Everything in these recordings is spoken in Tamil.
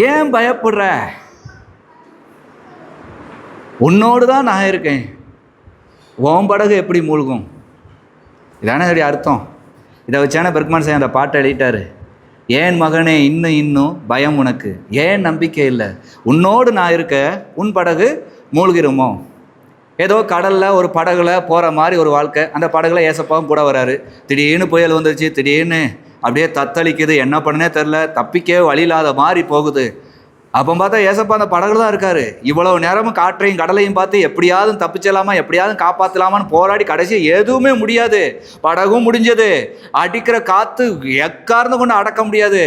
ஏன் பயப்படுற? உன்னோடு தான் நான் இருக்கேன். உன் படகு எப்படி மூழ்கும்? இதானே அதோடைய அர்த்தம். இதை வச்சான பெர்க்மன் சார் அந்த பாட்டை எழுதிட்டாரு. ஏன் மகனே இன்னும் இன்னும் பயம் உனக்கு, ஏன் நம்பிக்கை இல்லை? உன்னோடு நான் இருக்க உன் படகு மூழ்கிருமோ? ஏதோ கடலில் ஒரு படகுல போகிற மாதிரி ஒரு வாழ்க்கை. அந்த படகுல ஏசப்பாவும் கூட வராரு. திடீர்னு புயல் வந்துருச்சு, திடீர்னு அப்படியே தத்தளிக்குது, என்ன பண்ணனே தெரில, தப்பிக்கவே வழி இல்லாத மாதிரி போகுது. அப்போ பார்த்தா ஏசப்பா அந்த படகுல தான் இருக்காரு. இவ்வளவு நேரமும் காற்றையும் கடலையும் பார்த்து எப்படியாவது தப்பிச்சலாமா, எப்படியாவது காப்பாற்றலாமான்னு போராடி கடைசி எதுவுமே முடியாது. படகும் முடிஞ்சது, அடிக்கிற காற்று எக்கார்ந்து கொண்டு அடக்க முடியாது,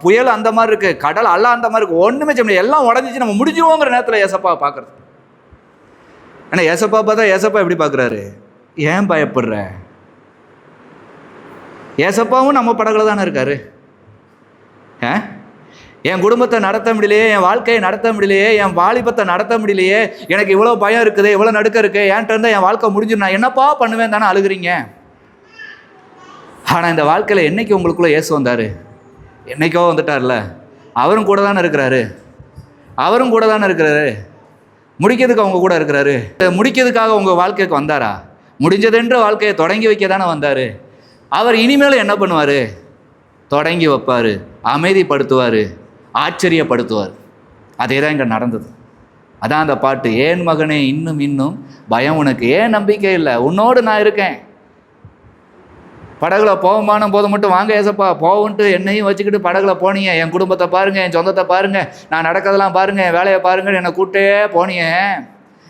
புயல் அந்த மாதிரி இருக்குது, கடல் அல்ல அந்த மாதிரி இருக்குது, ஒன்றுமே செய்ய முடியாது, எல்லாம் உடஞ்சிச்சு, நம்ம முடிஞ்சுவோங்கிற நேரத்தில் ஏசப்பா பார்க்குறது. ஆனால் ஏசப்பா பார்த்தா ஏசப்பா எப்படி பார்க்குறாரு? ஏன் பயப்படுற? ஏசப்பாவும் நம்ம படகுல தானே இருக்காரு. என் குடும்பத்தை நடத்த முடியலையே, என் வாழ்க்கையை நடத்த முடியலையே, என் வாலிபத்தை நடத்த முடியலையே, எனக்கு இவ்வளோ பயம் இருக்குது, இவ்வளோ நடுக்க இருக்குது, என்கிட்ட இருந்தால் என் வாழ்க்கை முடிஞ்சிடும், நான் என்னப்பா பண்ணுவேன் தானே அழுகுறீங்க. ஆனால் இந்த வாழ்க்கையில் என்னைக்கு உங்களுக்குள்ளே இயேசு வந்தார்? என்னைக்கோ வந்துட்டார்ல. அவரும் கூட தானே இருக்கிறாரு. அவரும் கூட தானே இருக்கிறாரு. முடிக்கிறதுக்கு அவங்க கூட இருக்கிறாரு. முடிக்கிறதுக்காக உங்கள் வாழ்க்கைக்கு வந்தாரா? முடிஞ்சதென்ற வாழ்க்கையை தொடங்கி வைக்க தானே வந்தார். அவர் இனிமேலும் என்ன பண்ணுவார்? தொடங்கி வைப்பார், அமைதிப்படுத்துவார், ஆச்சரியப்படுத்துவார். அதே தான் இங்கே நடந்தது. அதான் அந்த பாட்டு, ஏன் மகனே இன்னும் இன்னும் பயம் உனக்கு, ஏன் நம்பிக்கை இல்லை? உன்னோடு நான் இருக்கேன். படகுல போகமான போது மட்டும் வாங்க ஏசப்பா போவுன்ட்டு என்னையும் வச்சுக்கிட்டு படகுல போனீங்க. என் குடும்பத்தை பாருங்கள், என் சொந்தத்தை பாருங்கள், நான் நடக்கிறதெல்லாம் பாருங்கள், என் வேலையை பாருங்கள், என்னை கூட்டே போனீங்க.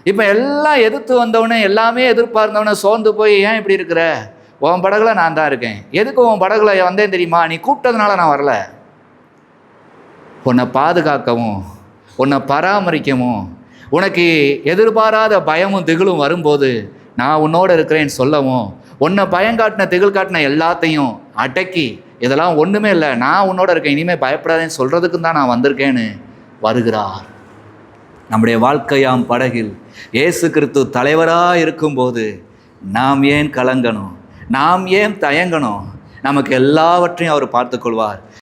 இப்போ எல்லாம் எதிர்த்து வந்தவனே, எல்லாமே எதிர்பார்ந்தவனே சோர்ந்து போய் ஏன் இப்படி இருக்கிற? உன் படகுல நான் தான் இருக்கேன். எதுக்கு உன் படகுல வந்தேன் தெரியுமா? நீ கூப்பிட்டதுனால நான் வரல. உன்னை பாதுகாக்கவும், உன்னை பராமரிக்கவும், உனக்கு எதிர்பாராத பயமும் திகிலும் வரும்போது நான் உன்னோட இருக்கிறேன்னு சொல்லவும், உன்னை பயங்காட்டின திகில் காட்டின எல்லாத்தையும் அடக்கி, இதெல்லாம் ஒன்றுமே இல்லை, நான் உன்னோட இருக்கேன், இனிமேல் பயப்படாதேன்னு சொல்கிறதுக்கு தான் நான் வந்திருக்கேன்னு வருகிறார். நம்முடைய வாழ்க்கையாம் படகில் இயேசு கிறிஸ்து தலைவராக இருக்கும்போது நாம் ஏன் கலங்கணும்? நாம் ஏன் தயங்கணும்? நமக்கு எல்லாவற்றையும் அவர் பார்த்துக்கொள்வார்.